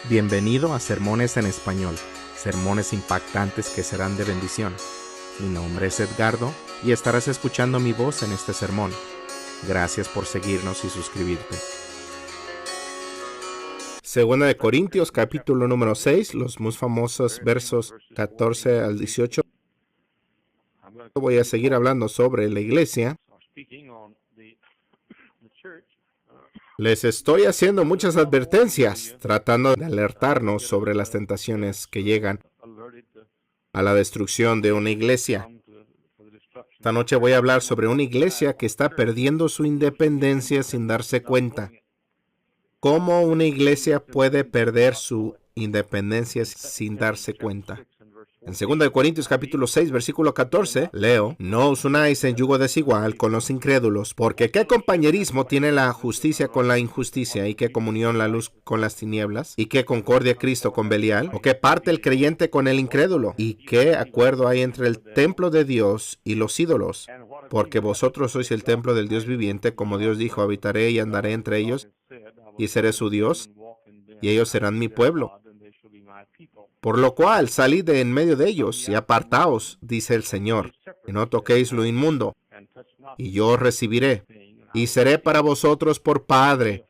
Bienvenido a Sermones en Español, sermones impactantes que serán de bendición. Mi nombre es Edgardo y estarás escuchando mi voz en este sermón. Gracias por seguirnos y suscribirte. Segunda de Corintios, capítulo número 6, los muy famosos versos 14 al 18. Voy a seguir hablando sobre la iglesia. Les estoy haciendo muchas advertencias, tratando de alertarnos sobre las tentaciones que llegan a la destrucción de una iglesia. Esta noche voy a hablar sobre una iglesia que está perdiendo su independencia sin darse cuenta. ¿Cómo una iglesia puede perder su independencia sin darse cuenta? En 2 de Corintios capítulo 6, versículo 14, leo: No os unáis en yugo desigual con los incrédulos, porque ¿qué compañerismo tiene la justicia con la injusticia? ¿Y qué comunión la luz con las tinieblas? ¿Y qué concordia Cristo con Belial? ¿O qué parte el creyente con el incrédulo? ¿Y qué acuerdo hay entre el templo de Dios y los ídolos? Porque vosotros sois el templo del Dios viviente, como Dios dijo: habitaré y andaré entre ellos, y seré su Dios, y ellos serán mi pueblo. Por lo cual, salid de en medio de ellos y apartaos, dice el Señor, y no toquéis lo inmundo, y yo os recibiré, y seré para vosotros por Padre,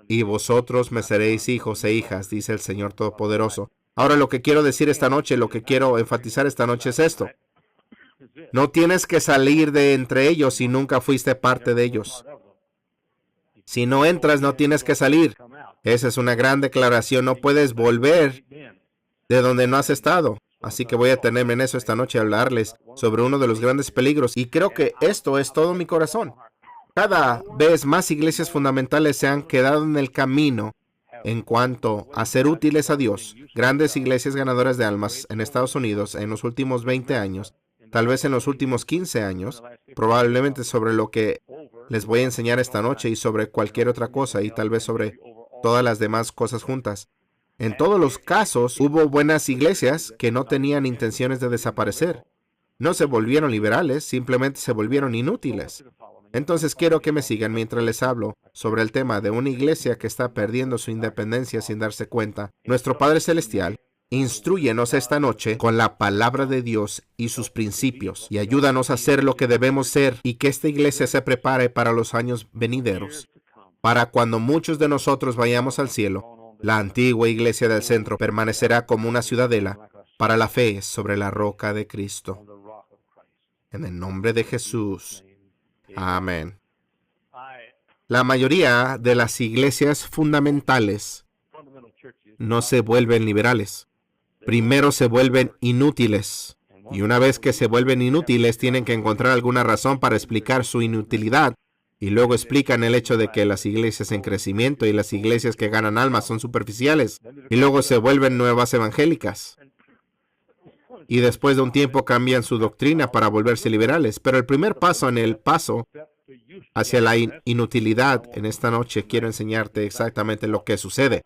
y vosotros me seréis hijos e hijas, dice el Señor Todopoderoso. Ahora lo que quiero decir esta noche, lo que quiero enfatizar esta noche es esto. No tienes que salir de entre ellos si nunca fuiste parte de ellos. Si no entras, no tienes que salir. Esa es una gran declaración. No puedes volver de donde no has estado. Así que voy a tenerme en eso esta noche a hablarles sobre uno de los grandes peligros. Y creo que esto es todo mi corazón. Cada vez más iglesias fundamentales se han quedado en el camino en cuanto a ser útiles a Dios. Grandes iglesias ganadoras de almas en Estados Unidos en los últimos 20 años, tal vez en los últimos 15 años, probablemente sobre lo que les voy a enseñar esta noche y sobre cualquier otra cosa y tal vez sobre todas las demás cosas juntas. En todos los casos, hubo buenas iglesias que no tenían intenciones de desaparecer. No se volvieron liberales, simplemente se volvieron inútiles. Entonces quiero que me sigan mientras les hablo sobre el tema de una iglesia que está perdiendo su independencia sin darse cuenta. Nuestro Padre Celestial, instrúyenos esta noche con la palabra de Dios y sus principios, y ayúdanos a ser lo que debemos ser y que esta iglesia se prepare para los años venideros. Para cuando muchos de nosotros vayamos al cielo, la antigua iglesia del centro permanecerá como una ciudadela para la fe sobre la roca de Cristo. En el nombre de Jesús. Amén. La mayoría de las iglesias fundamentales no se vuelven liberales. Primero se vuelven inútiles. Y una vez que se vuelven inútiles, tienen que encontrar alguna razón para explicar su inutilidad. Y luego explican el hecho de que las iglesias en crecimiento y las iglesias que ganan almas son superficiales. Y luego se vuelven nuevas evangélicas. Y después de un tiempo cambian su doctrina para volverse liberales. Pero el primer paso en el paso hacia la inutilidad, en esta noche quiero enseñarte exactamente lo que sucede.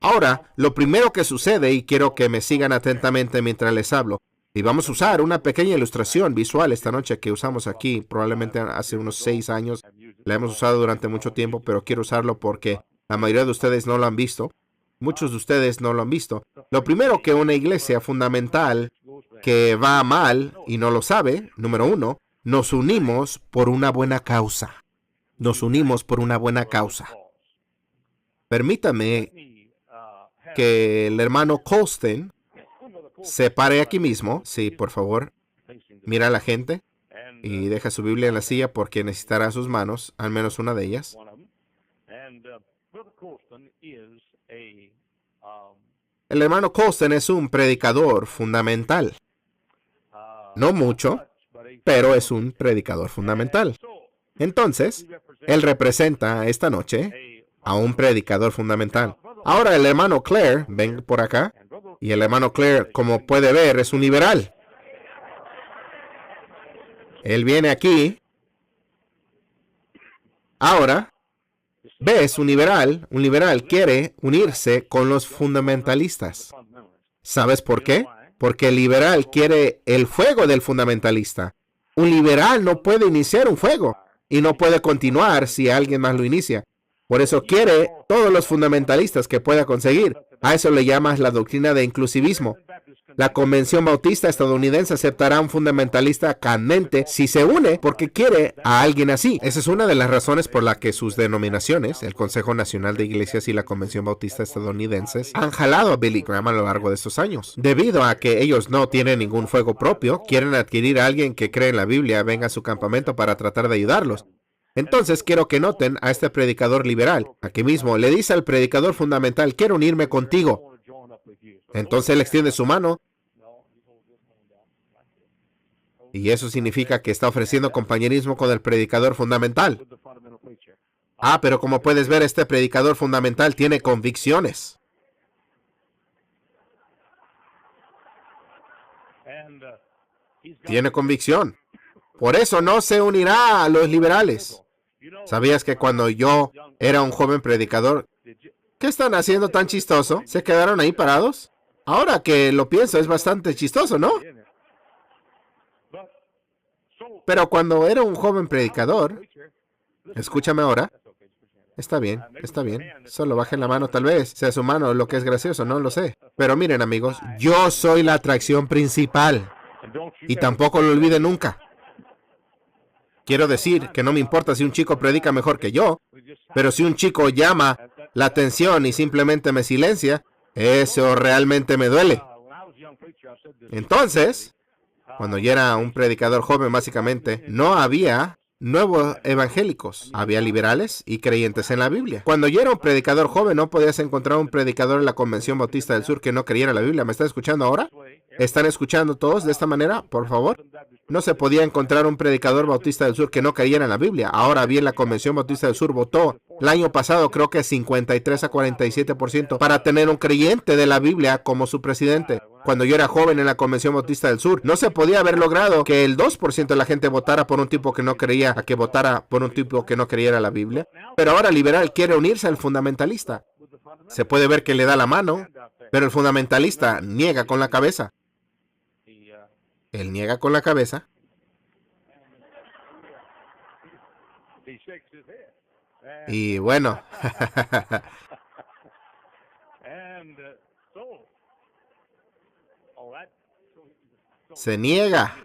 Ahora, lo primero que sucede, y quiero que me sigan atentamente mientras les hablo, y vamos a usar una pequeña ilustración visual esta noche que usamos aquí, probablemente hace unos 6 años. La hemos usado durante mucho tiempo, pero quiero usarlo porque la mayoría de ustedes no lo han visto. Muchos de ustedes no lo han visto. Lo primero que una iglesia fundamental que va mal y no lo sabe, número 1, nos unimos por una buena causa. Nos unimos por una buena causa. Permítame que el hermano Colston se pare aquí mismo. Sí, por favor. Mira a la gente y deja su Biblia en la silla porque necesitará sus manos, al menos una de ellas. El hermano Colston es un predicador fundamental. No mucho, pero es un predicador fundamental. Entonces, él representa esta noche a un predicador fundamental. Ahora el hermano Claire, ven por acá, y el hermano Claire, como puede ver, es un liberal. Él viene aquí. Ahora, ves, un liberal quiere unirse con los fundamentalistas. ¿Sabes por qué? Porque el liberal quiere el fuego del fundamentalista. Un liberal no puede iniciar un fuego y no puede continuar si alguien más lo inicia. Por eso quiere todos los fundamentalistas que pueda conseguir. A eso le llamas la doctrina de inclusivismo. La Convención Bautista estadounidense aceptará a un fundamentalista candente si se une porque quiere a alguien así. Esa es una de las razones por la que sus denominaciones, el Consejo Nacional de Iglesias y la Convención Bautista estadounidense, han jalado a Billy Graham a lo largo de estos años. Debido a que ellos no tienen ningún fuego propio, quieren adquirir a alguien que cree en la Biblia, venga a su campamento para tratar de ayudarlos. Entonces quiero que noten a este predicador liberal. Aquí mismo le dice al predicador fundamental, quiero unirme contigo. Entonces él extiende su mano. Y eso significa que está ofreciendo compañerismo con el predicador fundamental. Pero como puedes ver, este predicador fundamental tiene convicciones. Tiene convicción. Por eso no se unirá a los liberales. ¿Sabías que cuando yo era un joven predicador, qué están haciendo tan chistoso? ¿Se quedaron ahí parados? Ahora que lo pienso, es bastante chistoso, ¿no? Pero cuando era un joven predicador, escúchame ahora. Está bien, solo bajen la mano tal vez, sea su mano lo que es gracioso, no lo sé. Pero miren amigos, yo soy la atracción principal. Y tampoco lo olviden nunca. Quiero decir que no me importa si un chico predica mejor que yo, pero si un chico llama la atención y simplemente me silencia, eso realmente me duele. Entonces, cuando yo era un predicador joven, básicamente, no había nuevos evangélicos. Había liberales y creyentes en la Biblia. Cuando yo era un predicador joven, no podías encontrar un predicador en la Convención Bautista del Sur que no creyera en la Biblia. ¿Me están escuchando ahora? ¿Están escuchando todos de esta manera? Por favor. No se podía encontrar un predicador bautista del sur que no creyera en la Biblia. Ahora bien, la Convención Bautista del Sur votó el año pasado, creo que 53 a 47%, para tener un creyente de la Biblia como su presidente. Cuando yo era joven en la Convención Bautista del Sur, no se podía haber logrado que el 2% de la gente votara por un tipo que no creía, a que votara por un tipo que no creyera en la Biblia. Pero ahora el liberal quiere unirse al fundamentalista. Se puede ver que le da la mano, pero el fundamentalista niega con la cabeza. Él niega con la cabeza. Y bueno, se niega.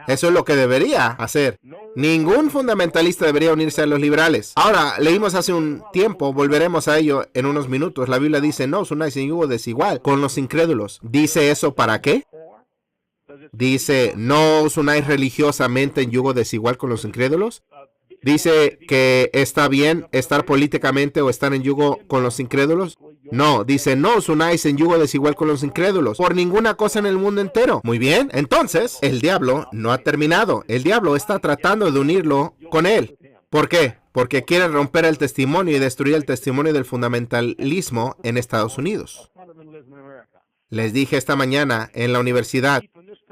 Eso es lo que debería hacer. Ningún fundamentalista debería unirse a los liberales. Ahora, leímos hace un tiempo, volveremos a ello en unos minutos. La Biblia dice, no os unáis en yugo desigual con los incrédulos. ¿Dice eso para qué? Dice, no os unáis religiosamente en yugo desigual con los incrédulos. Dice que está bien estar políticamente o estar en yugo con los incrédulos. No, dice, no os unáis en yugo desigual con los incrédulos, por ninguna cosa en el mundo entero. Muy bien, entonces, el diablo no ha terminado. El diablo está tratando de unirlo con él. ¿Por qué? Porque quiere romper el testimonio y destruir el testimonio del fundamentalismo en Estados Unidos. Les dije esta mañana en la universidad,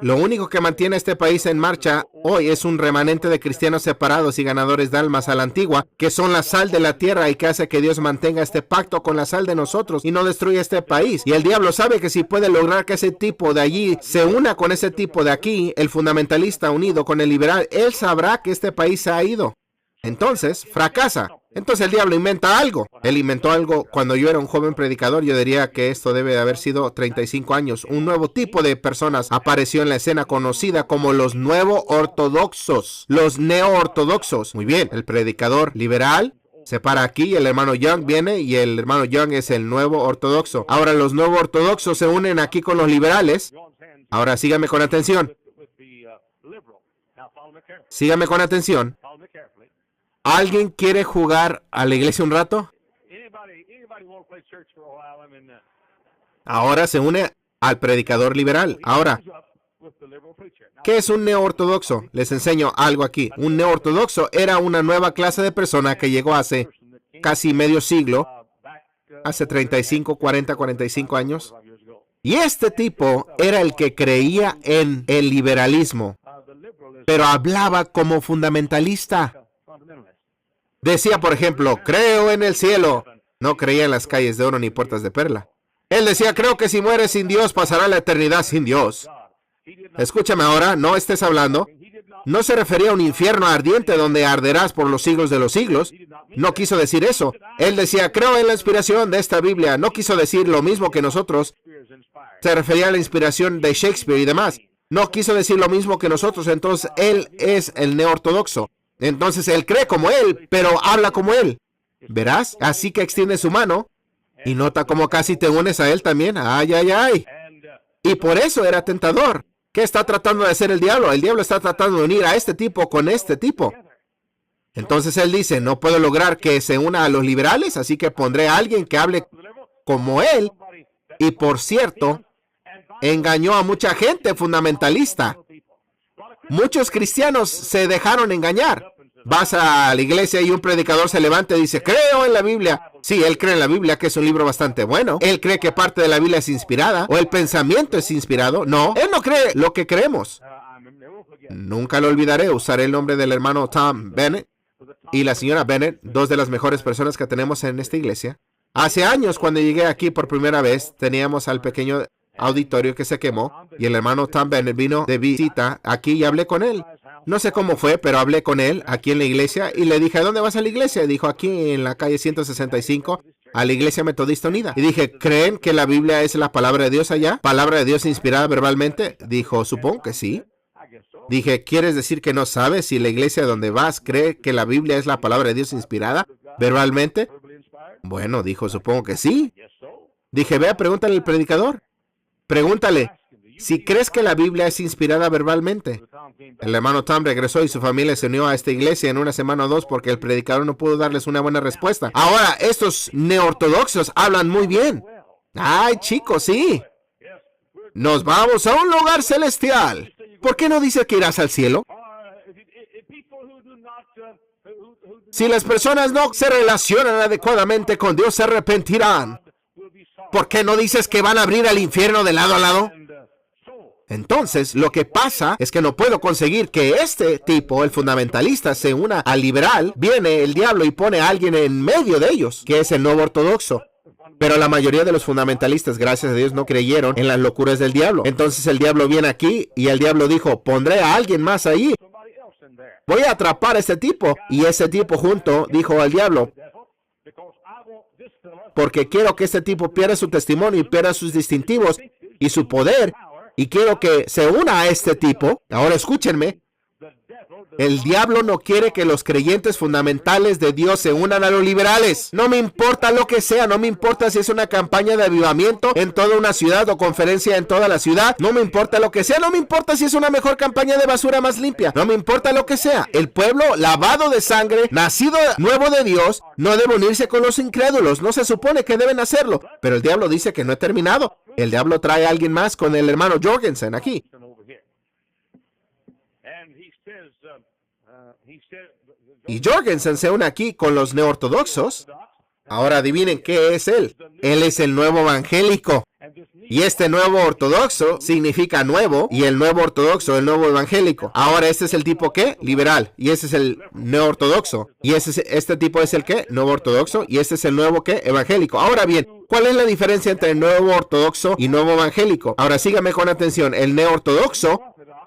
lo único que mantiene a este país en marcha hoy es un remanente de cristianos separados y ganadores de almas a la antigua, que son la sal de la tierra y que hace que Dios mantenga este pacto con la sal de nosotros y no destruya este país. Y el diablo sabe que si puede lograr que ese tipo de allí se una con ese tipo de aquí, el fundamentalista unido con el liberal, él sabrá que este país se ha ido. Entonces, fracasa. Entonces el diablo inventa algo. Él inventó algo cuando yo era un joven predicador. Yo diría que esto debe de haber sido 35 años. Un nuevo tipo de personas apareció en la escena conocida como los nuevo ortodoxos. Los neo-ortodoxos. Muy bien, el predicador liberal se para aquí y el hermano Young viene y el hermano Young es el nuevo ortodoxo. Ahora los nuevos ortodoxos se unen aquí con los liberales. Ahora síganme con atención. Síganme con atención. ¿Alguien quiere jugar a la iglesia un rato? Ahora se une al predicador liberal. Ahora, ¿qué es un neo-ortodoxo? Les enseño algo aquí. Un neo-ortodoxo era una nueva clase de persona que llegó hace casi medio siglo, hace 35, 40, 45 años. Y este tipo era el que creía en el liberalismo, pero hablaba como fundamentalista. Decía, por ejemplo, creo en el cielo. No creía en las calles de oro ni puertas de perla. Él decía, creo que si mueres sin Dios, pasará la eternidad sin Dios. Escúchame ahora, no estés hablando. No se refería a un infierno ardiente donde arderás por los siglos de los siglos. No quiso decir eso. Él decía, creo en la inspiración de esta Biblia. No quiso decir lo mismo que nosotros. Se refería a la inspiración de Shakespeare y demás. No quiso decir lo mismo que nosotros. Entonces, él es el neortodoxo. Entonces, él cree como él, pero habla como él. ¿Verás? Así que extiende su mano y nota cómo casi te unes a él también. ¡Ay, ay, ay! Y por eso era tentador. ¿Qué está tratando de hacer el diablo? El diablo está tratando de unir a este tipo con este tipo. Entonces él dice, no puedo lograr que se una a los liberales, así que pondré a alguien que hable como él. Y por cierto, engañó a mucha gente fundamentalista. Muchos cristianos se dejaron engañar. Vas a la iglesia y un predicador se levanta y dice, creo en la Biblia. Sí, él cree en la Biblia, que es un libro bastante bueno. Él cree que parte de la Biblia es inspirada, o el pensamiento es inspirado. No, él no cree lo que creemos. Nunca lo olvidaré, usaré el nombre del hermano Tom Bennett y la señora Bennett, dos de las mejores personas que tenemos en esta iglesia. Hace años, cuando llegué aquí por primera vez, teníamos al pequeño auditorio que se quemó, y el hermano Tom Bennett vino de visita aquí y hablé con él. No sé cómo fue, pero hablé con él aquí en la iglesia y le dije, ¿a dónde vas a la iglesia? Dijo, aquí en la calle 165, a la Iglesia Metodista Unida. Y dije, ¿creen que la Biblia es la palabra de Dios allá? ¿Palabra de Dios inspirada verbalmente? Dijo, supongo que sí. Dije, ¿quieres decir que no sabes si la iglesia donde vas cree que la Biblia es la palabra de Dios inspirada verbalmente? Bueno, dijo, supongo que sí. Dije, vea, pregúntale al predicador. Pregúntale si crees que la Biblia es inspirada verbalmente. El hermano Tom regresó y su familia se unió a esta iglesia en una semana o dos porque el predicador no pudo darles una buena respuesta. Ahora, estos neortodoxos hablan muy bien. Ay, chicos, sí. Nos vamos a un lugar celestial. ¿Por qué no dice que irás al cielo? Si las personas no se relacionan adecuadamente con Dios, se arrepentirán. ¿Por qué no dices que van a abrir al infierno de lado a lado? Entonces, lo que pasa es que no puedo conseguir que este tipo, el fundamentalista, se una al liberal. Viene el diablo y pone a alguien en medio de ellos, que es el nuevo ortodoxo. Pero la mayoría de los fundamentalistas, gracias a Dios, no creyeron en las locuras del diablo. Entonces el diablo viene aquí y el diablo dijo, pondré a alguien más ahí. Voy a atrapar a este tipo. Y ese tipo junto dijo al diablo, porque quiero que este tipo pierda su testimonio y pierda sus distintivos y su poder. Y quiero que se una a este tipo. Ahora escúchenme. El diablo no quiere que los creyentes fundamentales de Dios se unan a los liberales. No me importa lo que sea. No me importa si es una campaña de avivamiento en toda una ciudad o conferencia en toda la ciudad. No me importa lo que sea. No me importa si es una mejor campaña de basura más limpia. No me importa lo que sea. El pueblo lavado de sangre, nacido nuevo de Dios, no debe unirse con los incrédulos. No se supone que deben hacerlo. Pero el diablo dice que no he terminado. El diablo trae a alguien más con el hermano Jorgensen aquí. Y Jorgensen se une aquí con los neortodoxos. Ahora adivinen qué es él. Él es el nuevo evangélico. Y este nuevo ortodoxo significa nuevo, y el nuevo ortodoxo, el nuevo evangélico. Ahora este es el tipo ¿qué? Liberal. Y ese es el neortodoxo. Y este tipo es el ¿qué? Nuevo ortodoxo. Y este es el nuevo ¿qué? Evangélico. Ahora bien, ¿cuál es la diferencia entre el nuevo ortodoxo y nuevo evangélico? Ahora síganme con atención. El neortodoxo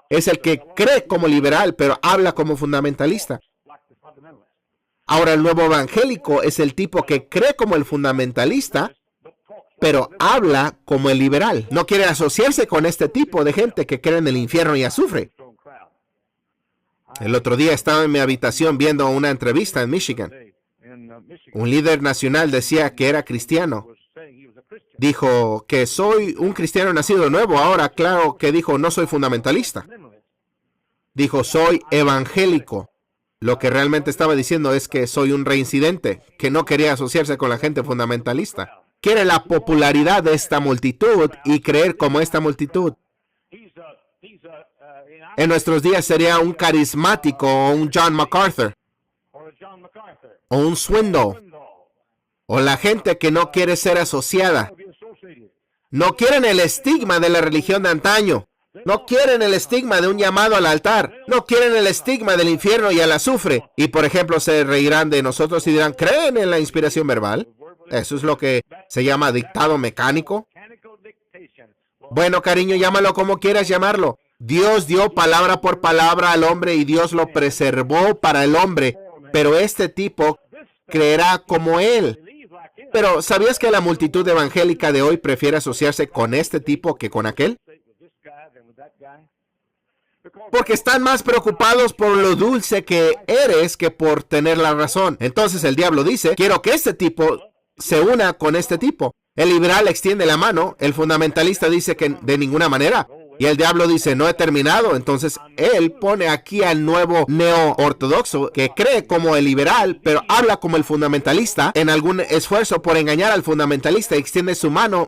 es el que cree como liberal, pero habla como fundamentalista. Ahora el nuevo evangélico es el tipo que cree como el fundamentalista, pero habla como el liberal. No quiere asociarse con este tipo de gente que cree en el infierno y azufre. El otro día estaba en mi habitación viendo una entrevista en Michigan. Un líder nacional decía que era cristiano. Dijo que soy un cristiano nacido de nuevo. Ahora, claro que dijo, no soy fundamentalista. Dijo, soy evangélico. Lo que realmente estaba diciendo es que soy un reincidente, que no quería asociarse con la gente fundamentalista. Quiere la popularidad de esta multitud y creer como esta multitud. En nuestros días sería un carismático o un John MacArthur o un Swindoll o la gente que no quiere ser asociada. No quieren el estigma de la religión de antaño. No quieren el estigma de un llamado al altar. No quieren el estigma del infierno y el azufre. Y por ejemplo se reirán de nosotros y dirán, ¿creen en la inspiración verbal? Eso es lo que se llama dictado mecánico. Bueno, cariño, llámalo como quieras llamarlo. Dios dio palabra por palabra al hombre y Dios lo preservó para el hombre, pero este tipo creerá como él. Pero ¿sabías que la multitud evangélica de hoy prefiere asociarse con este tipo que con aquel? Porque están más preocupados por lo dulce que eres que por tener la razón. Entonces el diablo dice, quiero que este tipo se una con este tipo. El liberal extiende la mano, el fundamentalista dice que de ninguna manera. Y el diablo dice, no he terminado. Entonces él pone aquí al nuevo neo-ortodoxo que cree como el liberal, pero habla como el fundamentalista en algún esfuerzo por engañar al fundamentalista. Extiende su mano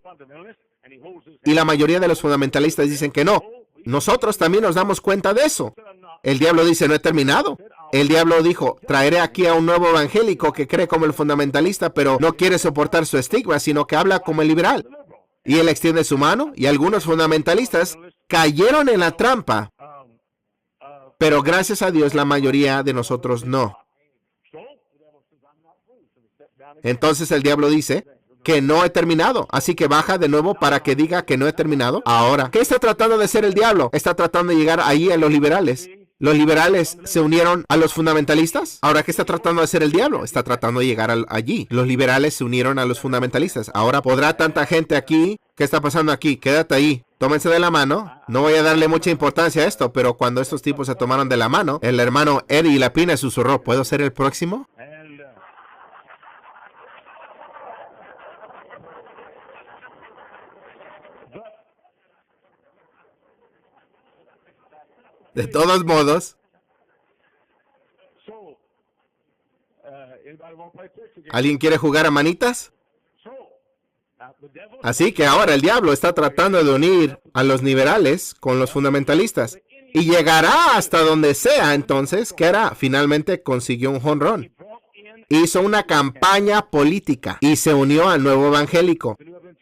y la mayoría de los fundamentalistas dicen que no. Nosotros también nos damos cuenta de eso. El diablo dice, no he terminado. El diablo dijo, traeré aquí a un nuevo evangélico que cree como el fundamentalista, pero no quiere soportar su estigma, sino que habla como el liberal. Y él extiende su mano y algunos fundamentalistas cayeron en la trampa. Pero gracias a Dios la mayoría de nosotros no. Entonces el diablo dice que no he terminado. Así que baja de nuevo para que diga que no he terminado. Ahora, ¿qué está tratando de hacer el diablo? Está tratando de llegar allí a los liberales. ¿Los liberales se unieron a los fundamentalistas? Ahora, ¿qué está tratando de hacer el diablo? Está tratando de llegar allí. Los liberales se unieron a los fundamentalistas. Ahora, ¿podrá tanta gente aquí? ¿Qué está pasando aquí? Quédate ahí. Tómense de la mano. No voy a darle mucha importancia a esto, pero cuando estos tipos se tomaron de la mano, el hermano Eddie Lapina susurró, ¿puedo ser el próximo? De todos modos, ¿alguien quiere jugar a manitas? Así que ahora el diablo está tratando de unir a los liberales con los fundamentalistas. Y llegará hasta donde sea. Entonces, ¿qué hará? Finalmente consiguió un jonrón. Hizo una campaña política y se unió al nuevo evangélico.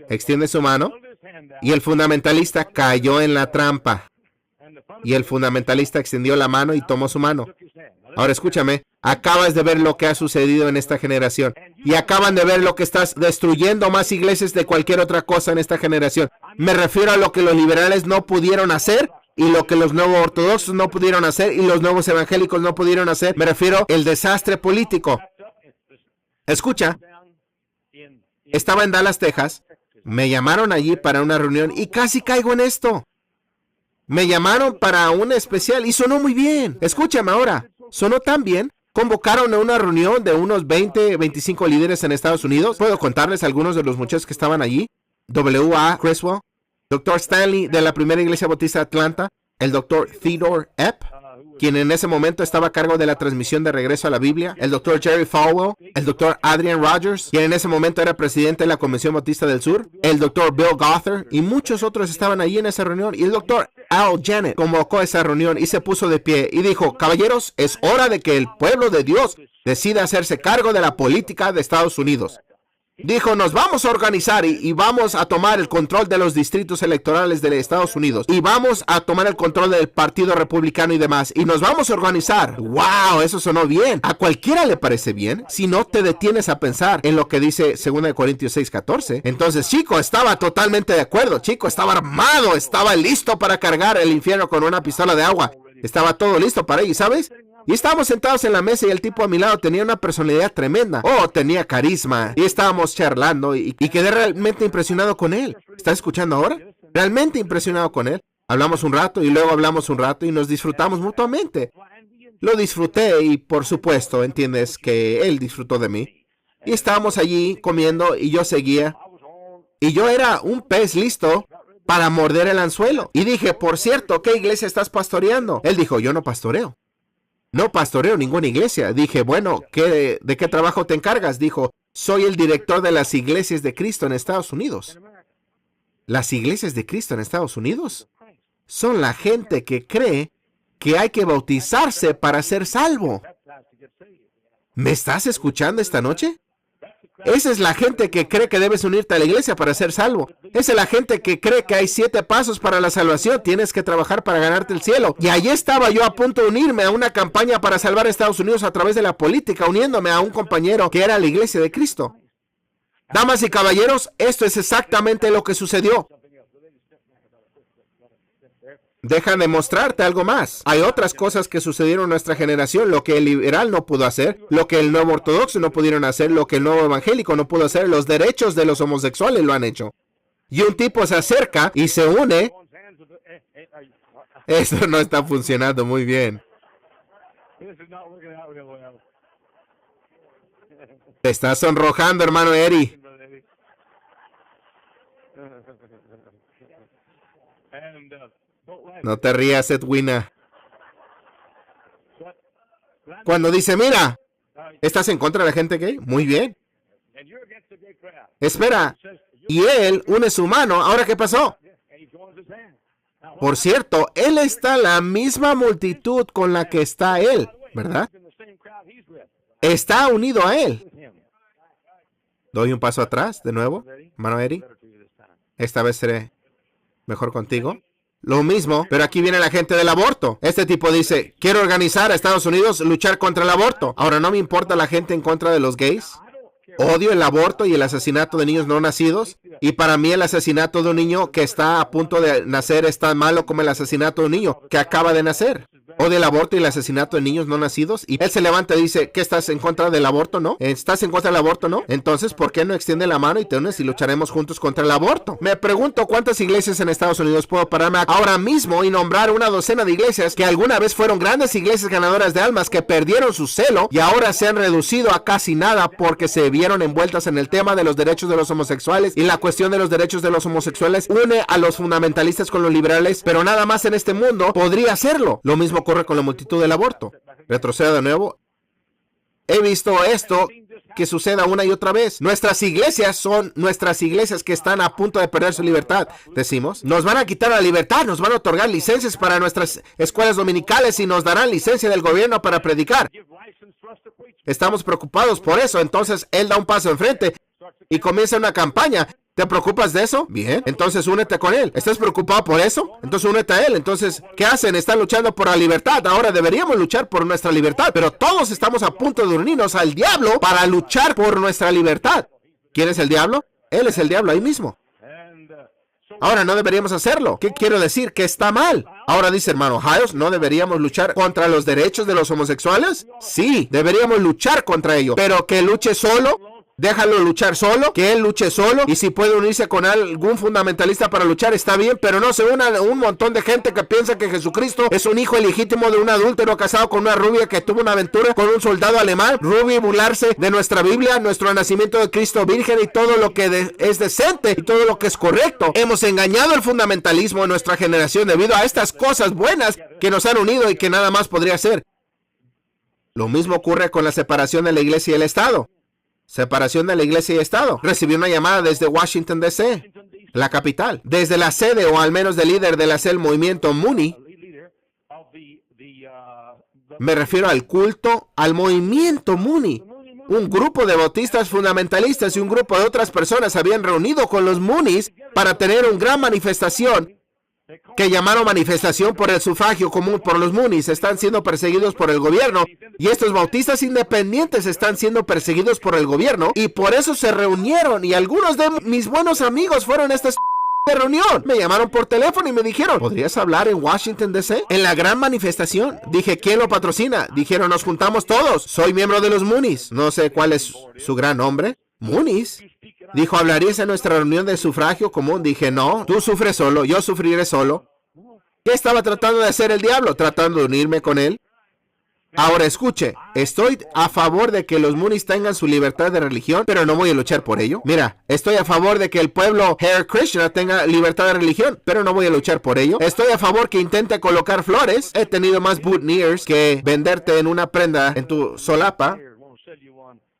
Extiende su mano y el fundamentalista cayó en la trampa. Y el fundamentalista extendió la mano y tomó su mano. Ahora escúchame, acabas de ver lo que ha sucedido en esta generación. Y acaban de ver lo que estás destruyendo más iglesias de cualquier otra cosa en esta generación. Me refiero a lo que los liberales no pudieron hacer y lo que los nuevos ortodoxos no pudieron hacer y los nuevos evangélicos no pudieron hacer. Me refiero al desastre político. Escucha, estaba en Dallas, Texas. Me llamaron allí para una reunión y casi caigo en esto. Me llamaron para un especial y sonó muy bien. Escúchame ahora. Sonó tan bien. Convocaron a una reunión de unos 20, 25 líderes en Estados Unidos. Puedo contarles algunos de los muchachos que estaban allí. W.A. Criswell, Dr. Stanley de la Primera Iglesia Bautista de Atlanta, el Dr. Theodore Epp, quien en ese momento estaba a cargo de la transmisión de Regreso a la Biblia, el Dr. Jerry Falwell, el Dr. Adrian Rogers, quien en ese momento era presidente de la Convención Bautista del Sur, el Dr. Bill Gothard, y muchos otros estaban allí en esa reunión, y el Dr. Al Janet convocó esa reunión y se puso de pie y dijo, caballeros, es hora de que el pueblo de Dios decida hacerse cargo de la política de Estados Unidos. Dijo, nos vamos a organizar y vamos a tomar el control de los distritos electorales de Estados Unidos. Y vamos a tomar el control del Partido Republicano y demás. Y nos vamos a organizar. ¡Wow! Eso sonó bien. ¿A cualquiera le parece bien? Si no te detienes a pensar en lo que dice 2 Corintios 6:14. Entonces, Chico estaba totalmente de acuerdo. Chico estaba armado. Estaba listo para cargar el infierno con una pistola de agua. Estaba todo listo para ello, ¿sabes? Y estábamos sentados en la mesa y el tipo a mi lado tenía una personalidad tremenda. Oh, tenía carisma. Y estábamos charlando y quedé realmente impresionado con él. ¿Estás escuchando ahora? Realmente impresionado con él. Hablamos un rato y luego hablamos un rato y nos disfrutamos mutuamente. Lo disfruté y por supuesto, entiendes que él disfrutó de mí. Y estábamos allí comiendo y yo seguía. Y yo era un pez listo para morder el anzuelo. Y dije, por cierto, ¿qué iglesia estás pastoreando? Él dijo, yo no pastoreo. No pastoreo ninguna iglesia. Dije, bueno, ¿de qué trabajo te encargas? Dijo, soy el director de las iglesias de Cristo en Estados Unidos. ¿Las iglesias de Cristo en Estados Unidos? Son la gente que cree que hay que bautizarse para ser salvo. ¿Me estás escuchando esta noche? Esa es la gente que cree que debes unirte a la iglesia para ser salvo. Esa es la gente que cree que hay 7 pasos para la salvación. Tienes que trabajar para ganarte el cielo. Y allí estaba yo a punto de unirme a una campaña para salvar a Estados Unidos a través de la política, uniéndome a un compañero que era la iglesia de Cristo. Damas y caballeros, esto es exactamente lo que sucedió. Deja de mostrarte algo más. Hay otras cosas que sucedieron en nuestra generación, lo que el liberal no pudo hacer, lo que el nuevo ortodoxo no pudieron hacer, lo que el nuevo evangélico no pudo hacer, los derechos de los homosexuales lo han hecho. Y un tipo se acerca y se une. Esto no está funcionando muy bien. Te estás sonrojando, hermano Eri. No te rías, Edwina. Cuando dice, mira, ¿estás en contra de la gente gay? Muy bien. Espera. Y él une su mano. ¿Ahora qué pasó? Por cierto, él está en la misma multitud con la que está él, ¿verdad? Está unido a él. Doy un paso atrás, de nuevo, hermano Eri. Esta vez seré mejor contigo. Lo mismo, pero aquí viene la gente del aborto. Este tipo dice, quiero organizar a Estados Unidos, luchar contra el aborto. Ahora, ¿no me importa la gente en contra de los gays? Odio el aborto y el asesinato de niños no nacidos. Y para mí el asesinato de un niño que está a punto de nacer es tan malo como el asesinato de un niño que acaba de nacer. Odio el aborto y el asesinato de niños no nacidos. Y él se levanta y dice, ¿qué estás en contra del aborto, no? ¿Estás en contra del aborto, no? Entonces, ¿por qué no extiende la mano y te unes y lucharemos juntos contra el aborto? Me pregunto cuántas iglesias en Estados Unidos puedo pararme ahora mismo y nombrar una docena de iglesias que alguna vez fueron grandes iglesias ganadoras de almas que perdieron su celo y ahora se han reducido a casi nada porque se vieron envueltas en el tema de los derechos de los homosexuales, y la cuestión de los derechos de los homosexuales une a los fundamentalistas con los liberales, pero nada más en este mundo podría hacerlo. Lo mismo ocurre con la multitud del aborto. Retrocedo de nuevo. He visto esto que suceda una y otra vez. Nuestras iglesias son nuestras iglesias que están a punto de perder su libertad. Decimos, nos van a quitar la libertad, nos van a otorgar licencias para nuestras escuelas dominicales y nos darán licencia del gobierno para predicar. Estamos preocupados por eso. Entonces él da un paso enfrente y comienza una campaña. ¿Te preocupas de eso? Bien, entonces únete con él. ¿Estás preocupado por eso? Entonces únete a él. Entonces, ¿qué hacen? Están luchando por la libertad. Ahora deberíamos luchar por nuestra libertad, pero todos estamos a punto de unirnos al diablo para luchar por nuestra libertad. ¿Quién es el diablo? Él es el diablo ahí mismo. Ahora no deberíamos hacerlo. ¿Qué quiero decir? Que está mal. Ahora dice hermano Hiles, ¿no deberíamos luchar contra los derechos de los homosexuales? Sí, deberíamos luchar contra ello, pero que luche solo. Déjalo luchar solo, que él luche solo, y si puede unirse con algún fundamentalista para luchar está bien, pero no se una un montón de gente que piensa que Jesucristo es un hijo ilegítimo de un adúltero casado con una rubia que tuvo una aventura con un soldado alemán. Rubia, burlarse de nuestra Biblia, nuestro nacimiento de Cristo virgen y todo lo que es decente y todo lo que es correcto. Hemos engañado el fundamentalismo en nuestra generación debido a estas cosas buenas que nos han unido y que nada más podría ser. Lo mismo ocurre con la separación de la iglesia y el Estado. Separación de la iglesia y Estado. Recibí una llamada desde Washington, D.C., la capital. Desde la sede, o al menos del líder de la sede del movimiento Mooney. Me refiero al culto, al movimiento Mooney. Un grupo de bautistas fundamentalistas y un grupo de otras personas se habían reunido con los Mooneys para tener una gran manifestación que llamaron manifestación por el sufragio común por los Mooneys. Están siendo perseguidos por el gobierno y estos bautistas independientes están siendo perseguidos por el gobierno y por eso se reunieron, y algunos de mis buenos amigos fueron a esta reunión. Me llamaron por teléfono y me dijeron, ¿podrías hablar en Washington, D.C.? En la gran manifestación. Dije, ¿quién lo patrocina? Dijeron, nos juntamos todos. Soy miembro de los Mooneys. No sé cuál es su gran nombre. Mooneys. Dijo, ¿hablarías en nuestra reunión de sufragio común? Dije, no, tú sufres solo, yo sufriré solo. ¿Qué estaba tratando de hacer el diablo? Tratando de unirme con él. Ahora escuche, estoy a favor de que los Mooneys tengan su libertad de religión, pero no voy a luchar por ello. Mira, estoy a favor de que el pueblo Hare Krishna tenga libertad de religión, pero no voy a luchar por ello. Estoy a favor que intente colocar flores. He tenido más boutonnieres que venderte en una prenda en tu solapa.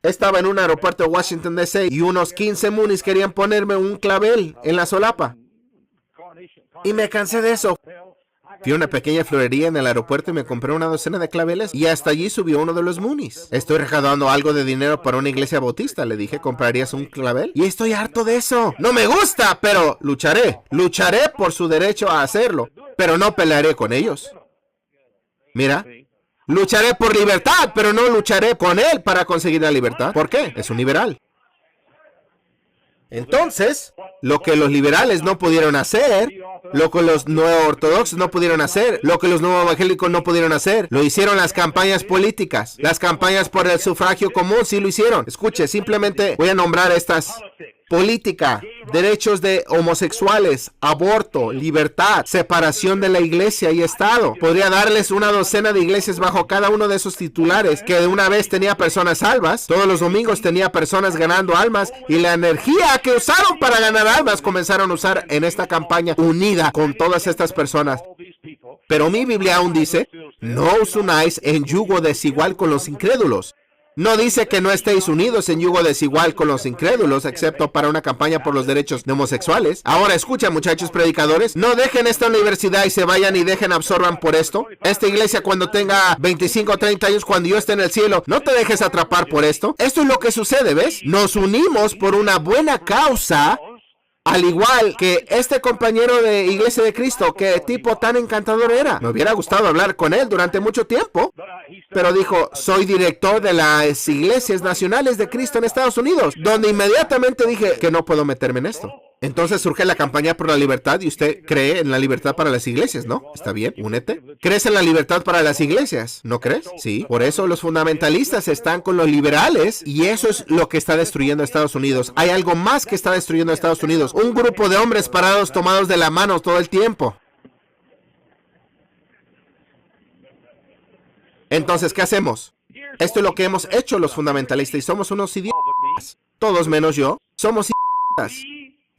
Estaba en un aeropuerto de Washington, D.C. y unos 15 Mooneys querían ponerme un clavel en la solapa. Y me cansé de eso. Fui a una pequeña florería en el aeropuerto y me compré una docena de claveles y hasta allí subió uno de los Mooneys. Estoy recaudando algo de dinero para una iglesia bautista. Le dije, ¿comprarías un clavel? Y estoy harto de eso. No me gusta, pero lucharé. Lucharé por su derecho a hacerlo, pero no pelearé con ellos. Mira. Lucharé por libertad, pero no lucharé con él para conseguir la libertad. ¿Por qué? Es un liberal. Entonces, lo que los liberales no pudieron hacer Lo que los nuevo ortodoxos no pudieron hacer, lo que los nuevo evangélicos no pudieron hacer, lo hicieron las campañas políticas. Las campañas por el sufragio común sí lo hicieron. Escuche, simplemente voy a nombrar estas: política, derechos de homosexuales, aborto, libertad, separación de la iglesia y Estado. Podría darles una docena de iglesias bajo cada uno de esos titulares, que de una vez tenía personas salvas, todos los domingos tenía personas ganando almas, y la energía que usaron para ganar almas comenzaron a usar en esta campaña unida con todas estas personas. Pero mi Biblia aún dice: no os unáis en yugo desigual con los incrédulos. No dice que no estéis unidos en yugo desigual con los incrédulos, excepto para una campaña por los derechos de homosexuales. Ahora escucha, muchachos predicadores, no dejen esta universidad y se vayan y dejen absorban por esto. Esta iglesia, cuando tenga 25 o 30 años, cuando yo esté en el cielo, no te dejes atrapar por esto. Esto es lo que sucede, ¿ves? Nos unimos por una buena causa. Al igual que este compañero de Iglesia de Cristo, qué tipo tan encantador era. Me hubiera gustado hablar con él durante mucho tiempo, pero dijo: soy director de las Iglesias Nacionales de Cristo en Estados Unidos, donde inmediatamente dije que no puedo meterme en esto. Entonces surge la campaña por la libertad y usted cree en la libertad para las iglesias, ¿no? Está bien, únete. ¿Crees en la libertad para las iglesias? ¿No crees? Sí. Por eso los fundamentalistas están con los liberales y eso es lo que está destruyendo a Estados Unidos. Hay algo más que está destruyendo a Estados Unidos. Un grupo de hombres parados tomados de la mano todo el tiempo. Entonces, ¿qué hacemos? Esto es lo que hemos hecho los fundamentalistas y somos unos idiotas. Todos menos yo. Somos idiotas.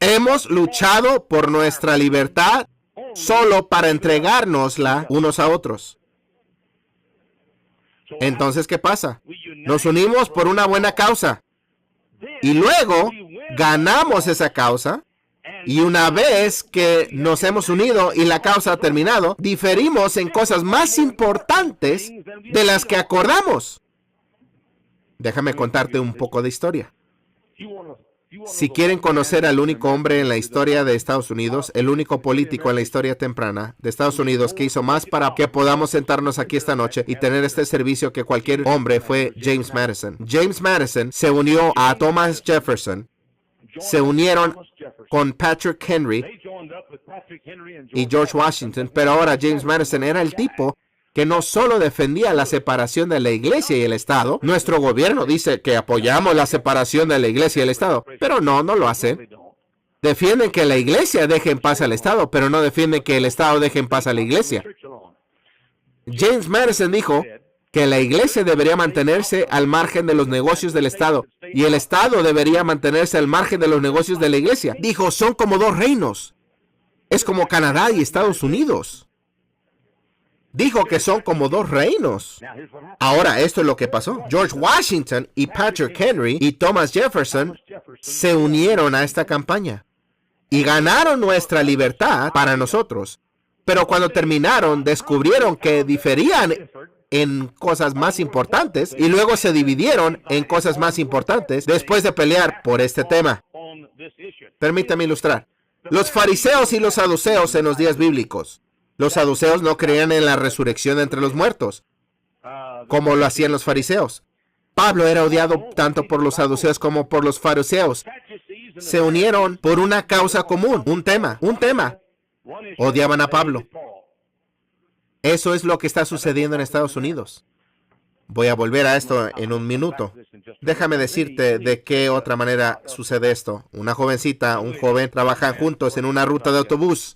Hemos luchado por nuestra libertad solo para entregárnosla unos a otros. Entonces, ¿qué pasa? Nos unimos por una buena causa y luego ganamos esa causa, y una vez que nos hemos unido y la causa ha terminado, diferimos en cosas más importantes de las que acordamos. Déjame contarte un poco de historia. Si quieren conocer al único hombre en la historia de Estados Unidos, el único político en la historia temprana de Estados Unidos que hizo más para que podamos sentarnos aquí esta noche y tener este servicio que cualquier hombre, fue James Madison. James Madison se unió a Thomas Jefferson, se unieron con Patrick Henry y George Washington, pero ahora James Madison era el tipo que no solo defendía la separación de la iglesia y el Estado. Nuestro gobierno dice que apoyamos la separación de la iglesia y el Estado, pero no lo hacen. Defienden que la iglesia deje en paz al Estado, pero no defienden que el Estado deje en paz a la iglesia. James Madison dijo que la iglesia debería mantenerse al margen de los negocios del Estado y el Estado debería mantenerse al margen de los negocios de la iglesia. Dijo: son como dos reinos. Es como Canadá y Estados Unidos. Dijo que son como dos reinos. Ahora, esto es lo que pasó. George Washington y Patrick Henry y Thomas Jefferson se unieron a esta campaña y ganaron nuestra libertad para nosotros. Pero cuando terminaron, descubrieron que diferían en cosas más importantes y luego se dividieron en cosas más importantes después de pelear por este tema. Permítame ilustrar. Los fariseos y los saduceos en los días bíblicos. Los saduceos no creían en la resurrección de entre los muertos, como lo hacían los fariseos. Pablo era odiado tanto por los saduceos como por los fariseos. Se unieron por una causa común, un tema. Odiaban a Pablo. Eso es lo que está sucediendo en Estados Unidos. Voy a volver a esto en un minuto. Déjame decirte de qué otra manera sucede esto. Una jovencita, un joven trabajan juntos en una ruta de autobús.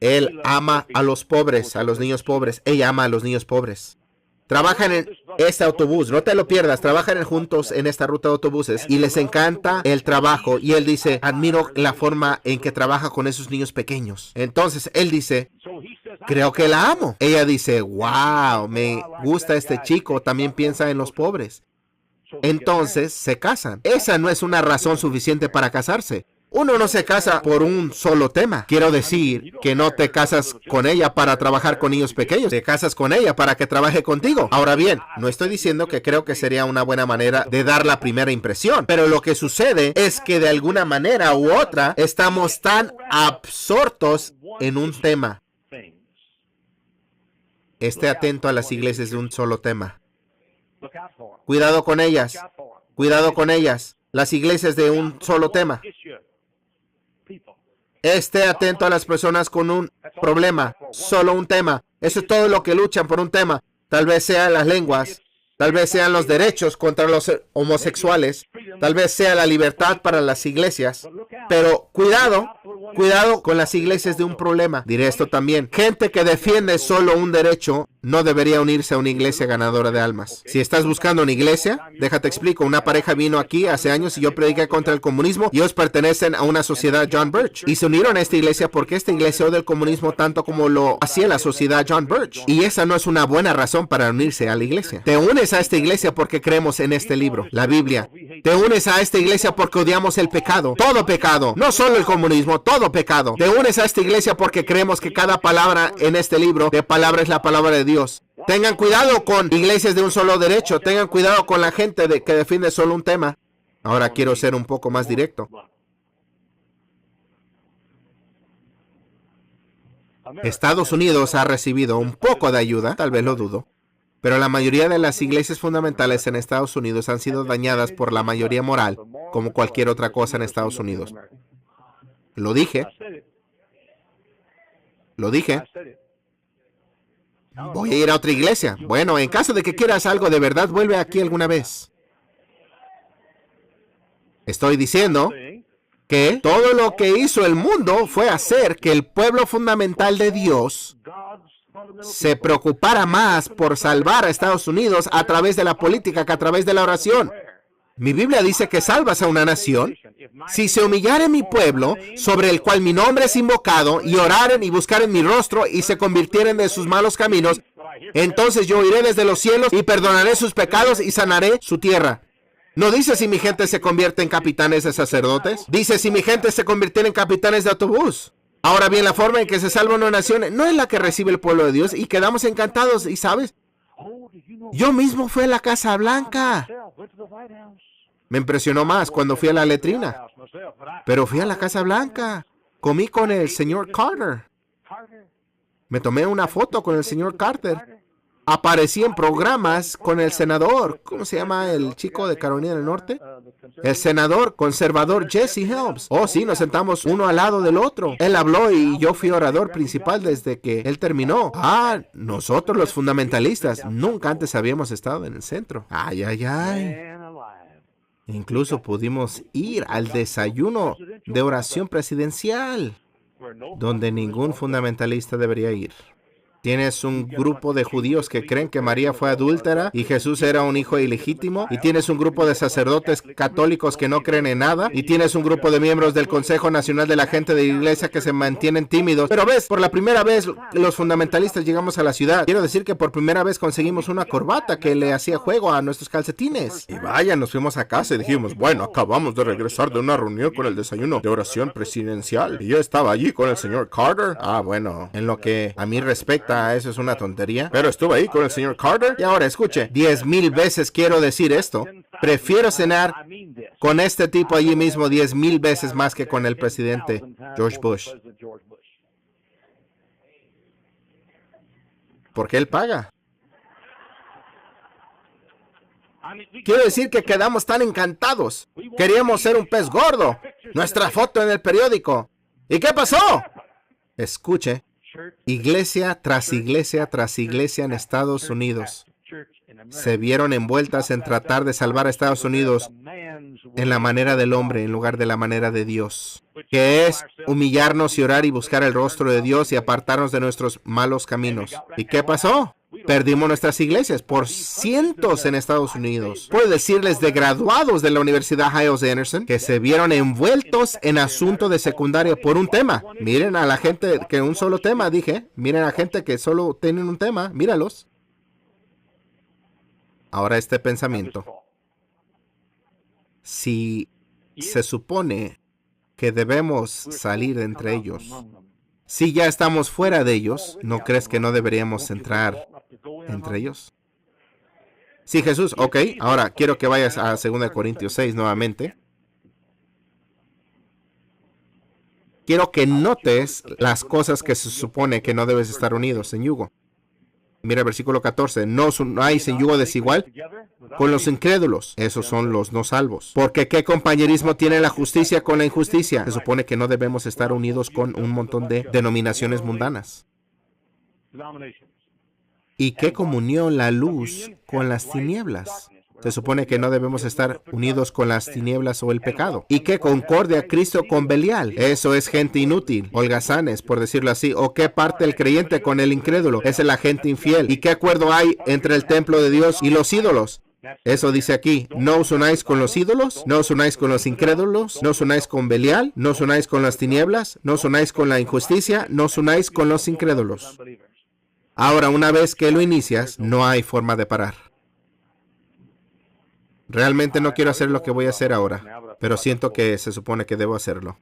Él ama a los pobres, a los niños pobres. Ella ama a los niños pobres. Trabajan en este autobús, no te lo pierdas. Trabajan juntos en esta ruta de autobuses y les encanta el trabajo. Y él dice: admiro la forma en que trabaja con esos niños pequeños. Entonces él dice: creo que la amo. Ella dice: wow, me gusta este chico, también piensa en los pobres. Entonces se casan. Esa no es una razón suficiente para casarse. Uno no se casa por un solo tema. Quiero decir que no te casas con ella para trabajar con niños pequeños. Te casas con ella para que trabaje contigo. Ahora bien, no estoy diciendo que creo que sería una buena manera de dar la primera impresión. Pero lo que sucede es que de alguna manera u otra estamos tan absortos en un tema. Esté atento a las iglesias de un solo tema. Cuidado con ellas. Cuidado con ellas. Las iglesias de un solo tema. Esté atento a las personas con un problema, solo un tema. Eso es todo lo que luchan por un tema. Tal vez sean las lenguas, tal vez sean los derechos contra los homosexuales, tal vez sea la libertad para las iglesias. Pero cuidado con las iglesias de un problema. Diré esto también. Gente que defiende solo un derecho no debería unirse a una iglesia ganadora de almas. Si estás buscando una iglesia, déjate explico. Una pareja vino aquí hace años y yo prediqué contra el comunismo y ellos pertenecen a una sociedad John Birch. Y se unieron a esta iglesia porque esta iglesia odia el comunismo tanto como lo hacía la sociedad John Birch. Y esa no es una buena razón para unirse a la iglesia. Te unes a esta iglesia porque creemos en este libro, la Biblia. Te unes a esta iglesia porque odiamos el pecado. Todo pecado. No solo el comunismo, todo pecado. Te unes a esta iglesia porque creemos que cada palabra en este libro de palabra es la palabra de Dios. Tengan cuidado con iglesias de un solo derecho. Tengan cuidado con la gente que defiende solo un tema. Ahora quiero ser un poco más directo. Estados Unidos ha recibido un poco de ayuda, tal vez lo dudo, pero la mayoría de las iglesias fundamentales en Estados Unidos han sido dañadas por la mayoría moral, como cualquier otra cosa en Estados Unidos. Lo dije. Voy a ir a otra iglesia. Bueno, en caso de que quieras algo de verdad, vuelve aquí alguna vez. Estoy diciendo que todo lo que hizo el mundo fue hacer que el pueblo fundamental de Dios se preocupara más por salvar a Estados Unidos a través de la política que a través de la oración. Mi Biblia dice que salvas a una nación si se humillare mi pueblo, sobre el cual mi nombre es invocado, y oraren y buscaren mi rostro y se convirtieren de sus malos caminos, entonces yo iré desde los cielos y perdonaré sus pecados y sanaré su tierra. No dice si mi gente se convierte en capitanes de sacerdotes. Dice si mi gente se convirtiera en capitanes de autobús. Ahora bien, la forma en que se salva una nación no es la que recibe el pueblo de Dios y quedamos encantados. Y sabes, yo mismo fui a la Casa Blanca. Me impresionó más cuando fui a la letrina. Pero fui a la Casa Blanca. Comí con el señor Carter. Me tomé una foto con el señor Carter. Aparecí en programas con el senador. ¿Cómo se llama el chico de Carolina del Norte? El senador conservador Jesse Helms. Oh, sí, nos sentamos uno al lado del otro. Él habló y yo fui orador principal desde que él terminó. Ah, nosotros los fundamentalistas nunca antes habíamos estado en el centro. Ay, ay, ay. Incluso pudimos ir al desayuno de oración presidencial, donde ningún fundamentalista debería ir. Tienes un grupo de judíos que creen que María fue adúltera y Jesús era un hijo ilegítimo. Y tienes un grupo de sacerdotes católicos que no creen en nada. Y tienes un grupo de miembros del Consejo Nacional de la Gente de la Iglesia que se mantienen tímidos. Pero ves, por la primera vez los fundamentalistas llegamos a la ciudad. Quiero decir que por primera vez conseguimos una corbata que le hacía juego a nuestros calcetines. Y vaya, nos fuimos a casa y dijimos, bueno, acabamos de regresar de una reunión con el desayuno de oración presidencial. Y yo estaba allí con el señor Carter. Ah, bueno, en lo que a mí respecta, eso es una tontería. Pero estuve ahí con el señor Carter. Y ahora escuche, 10,000 veces quiero decir esto. Prefiero cenar con este tipo allí mismo 10,000 veces más que con el presidente George Bush. Porque él paga. Quiero decir que quedamos tan encantados. Queríamos ser un pez gordo. Nuestra foto en el periódico. ¿Y qué pasó? Escuche. Iglesia tras iglesia tras iglesia en Estados Unidos se vieron envueltas en tratar de salvar a Estados Unidos en la manera del hombre en lugar de la manera de Dios, que es humillarnos y orar y buscar el rostro de Dios y apartarnos de nuestros malos caminos. ¿Y qué pasó? Perdimos nuestras iglesias por cientos en Estados Unidos. Puedo decirles de graduados de la Universidad Hyles de Anderson que se vieron envueltos en asuntos de secundaria por un tema. Miren a la gente que un solo tema, dije. Miren a la gente que solo tienen un tema. Míralos. Ahora este pensamiento. Si se supone que debemos salir de entre ellos, si ya estamos fuera de ellos, ¿no crees que no deberíamos entrar entre ellos? Sí, Jesús, ok. Ahora quiero que vayas a 2 Corintios 6 nuevamente. Quiero que notes las cosas que se supone que no debes estar unidos en yugo. Mira el versículo 14. No os unáis en yugo desigual con los incrédulos. Esos son los no salvos. Porque ¿qué compañerismo tiene la justicia con la injusticia? Se supone que no debemos estar unidos con un montón de denominaciones mundanas. ¿Y qué comunión la luz con las tinieblas? Se supone que no debemos estar unidos con las tinieblas o el pecado. ¿Y qué concordia Cristo con Belial? Eso es gente inútil, holgazanes, por decirlo así. ¿O qué parte el creyente con el incrédulo? Es la gente infiel. ¿Y qué acuerdo hay entre el templo de Dios y los ídolos? Eso dice aquí, ¿no os unáis con los ídolos? ¿No os unáis con los incrédulos? ¿No os unáis con Belial? ¿No os unáis con las tinieblas? ¿No os unáis con la injusticia? ¿No os unáis con los incrédulos? Ahora, una vez que lo inicias, no hay forma de parar. Realmente no quiero hacer lo que voy a hacer ahora, pero siento que se supone que debo hacerlo.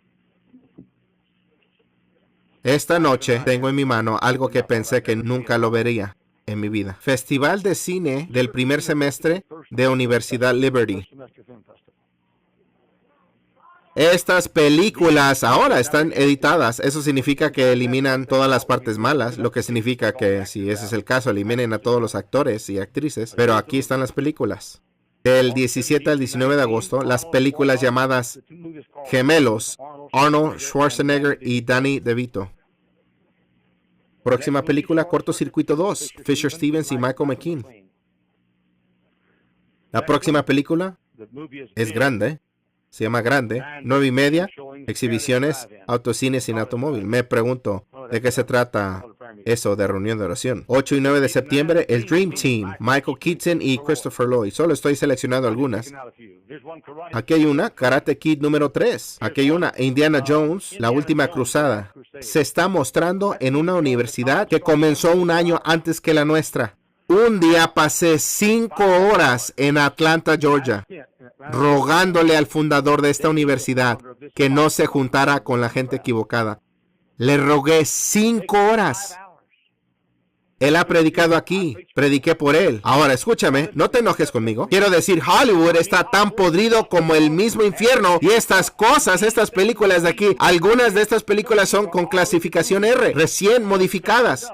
Esta noche tengo en mi mano algo que pensé que nunca lo vería en mi vida. Festival de Cine del primer semestre de Universidad Liberty. Estas películas ahora están editadas. Eso significa que eliminan todas las partes malas, lo que significa que, si ese es el caso, eliminen a todos los actores y actrices. Pero aquí están las películas. Del 17 al 19 de agosto, las películas llamadas Gemelos, Arnold Schwarzenegger y Danny DeVito. Próxima película, Cortocircuito 2, Fisher Stevens y Michael McKean. La próxima película es grande. Se llama Grande, 9:30, exhibiciones, autocine sin automóvil. Me pregunto, ¿de qué se trata eso de reunión de oración? 8 y 9 de septiembre, el Dream Team, Michael Keaton y Christopher Lloyd. Solo estoy seleccionando algunas. Aquí hay una, Karate Kid número 3. Aquí hay una, Indiana Jones, La Última Cruzada. Se está mostrando en una universidad que comenzó un año antes que la nuestra. Un día pasé 5 horas en Atlanta, Georgia, rogándole al fundador de esta universidad que no se juntara con la gente equivocada. Le rogué 5 horas. Él ha predicado aquí. Prediqué por él. Ahora, escúchame, no te enojes conmigo. Quiero decir, Hollywood está tan podrido como el mismo infierno. Y estas cosas, estas películas de aquí, algunas de estas películas son con clasificación R, recién modificadas.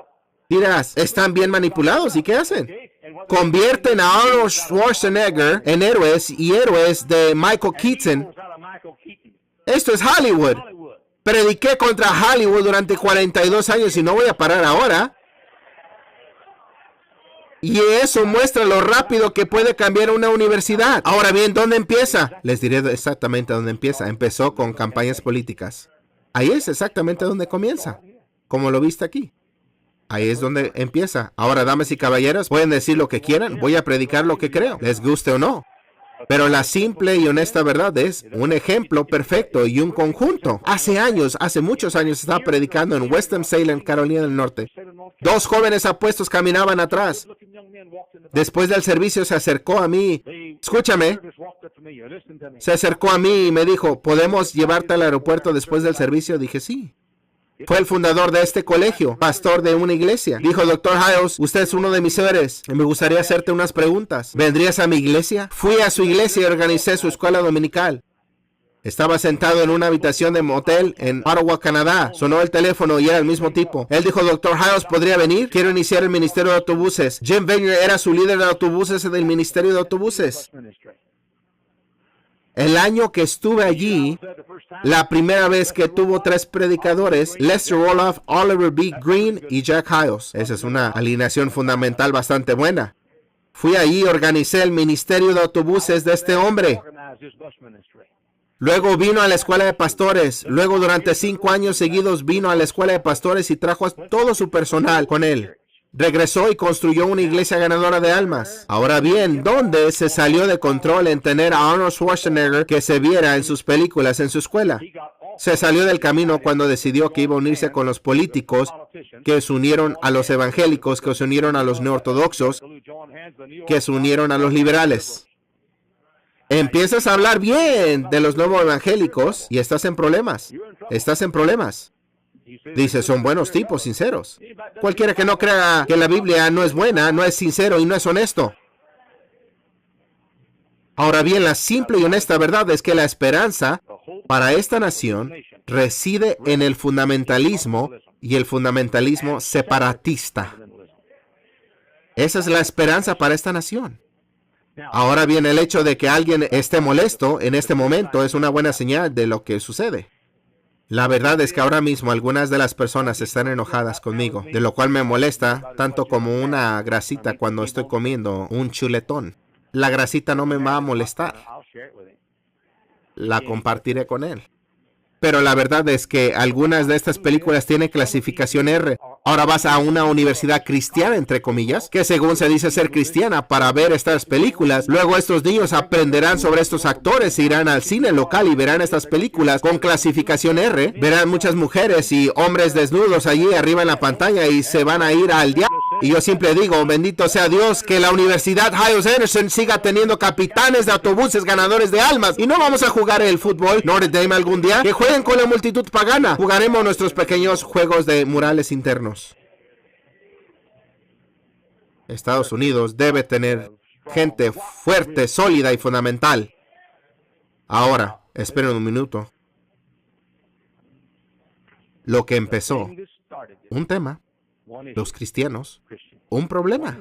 Dirás, están bien manipulados. ¿Y qué hacen? Convierten a Arnold Schwarzenegger en héroes y héroes de Michael Keaton. Esto es Hollywood. Prediqué contra Hollywood durante 42 años y no voy a parar ahora. Y eso muestra lo rápido que puede cambiar una universidad. Ahora bien, ¿dónde empieza? Les diré exactamente dónde empieza. Empezó con campañas políticas. Ahí es exactamente donde comienza. Como lo viste aquí. Ahí es donde empieza. Ahora, damas y caballeros, pueden decir lo que quieran. Voy a predicar lo que creo, les guste o no. Pero la simple y honesta verdad es un ejemplo perfecto y un conjunto. Hace muchos años, estaba predicando en Winston-Salem, Carolina del Norte. 2 jóvenes apuestos caminaban atrás. Después del servicio se acercó a mí. Escúchame. Se acercó a mí y me dijo, ¿podemos llevarte al aeropuerto después del servicio? Dije, sí. Fue el fundador de este colegio, pastor de una iglesia. Dijo, Dr. Hiles, usted es uno de mis héroes. Me gustaría hacerte unas preguntas. ¿Vendrías a mi iglesia? Fui a su iglesia y organicé su escuela dominical. Estaba sentado en una habitación de motel en Ottawa, Canadá. Sonó el teléfono y era el mismo tipo. Él dijo, Dr. Hiles, ¿podría venir? Quiero iniciar el ministerio de autobuses. Jim Vanier era su líder de autobuses del ministerio de autobuses. El año que estuve allí, la primera vez que tuvo 3 predicadores, Lester Roloff, Oliver B. Green y Jack Hiles. Esa es una alineación fundamental bastante buena. Fui allí y organicé el ministerio de autobuses de este hombre. Luego vino a la escuela de pastores. Luego durante 5 años seguidos vino a la escuela de pastores y trajo a todo su personal con él. Regresó y construyó una iglesia ganadora de almas. Ahora bien, ¿dónde se salió de control en tener a Arnold Schwarzenegger que se viera en sus películas en su escuela? Se salió del camino cuando decidió que iba a unirse con los políticos que se unieron a los evangélicos, que se unieron a los neortodoxos, que se unieron a los liberales. Empiezas a hablar bien de los nuevos evangélicos y estás en problemas. Estás en problemas. Dice, son buenos tipos, sinceros. Cualquiera que no crea que la Biblia no es buena, no es sincero y no es honesto. Ahora bien, la simple y honesta verdad es que la esperanza para esta nación reside en el fundamentalismo y el fundamentalismo separatista. Esa es la esperanza para esta nación. Ahora bien, el hecho de que alguien esté molesto en este momento es una buena señal de lo que sucede. La verdad es que ahora mismo algunas de las personas están enojadas conmigo, de lo cual me molesta tanto como una grasita cuando estoy comiendo un chuletón. La grasita no me va a molestar. La compartiré con él. Pero la verdad es que algunas de estas películas tienen clasificación R. Ahora vas a una universidad cristiana, entre comillas, que según se dice ser cristiana, para ver estas películas. Luego estos niños aprenderán sobre estos actores, irán al cine local y verán estas películas con clasificación R. Verán muchas mujeres y hombres desnudos allí arriba en la pantalla y se van a ir al diablo. Y yo siempre digo, bendito sea Dios, que la Universidad Hyles Anderson siga teniendo capitanes de autobuses ganadores de almas. Y no vamos a jugar el fútbol Notre Dame algún día. Que jueguen con la multitud pagana. Jugaremos nuestros pequeños juegos de murales internos. Estados Unidos debe tener gente fuerte, sólida y fundamental. Ahora, esperen un minuto. Lo que empezó, un tema. Los cristianos, un problema.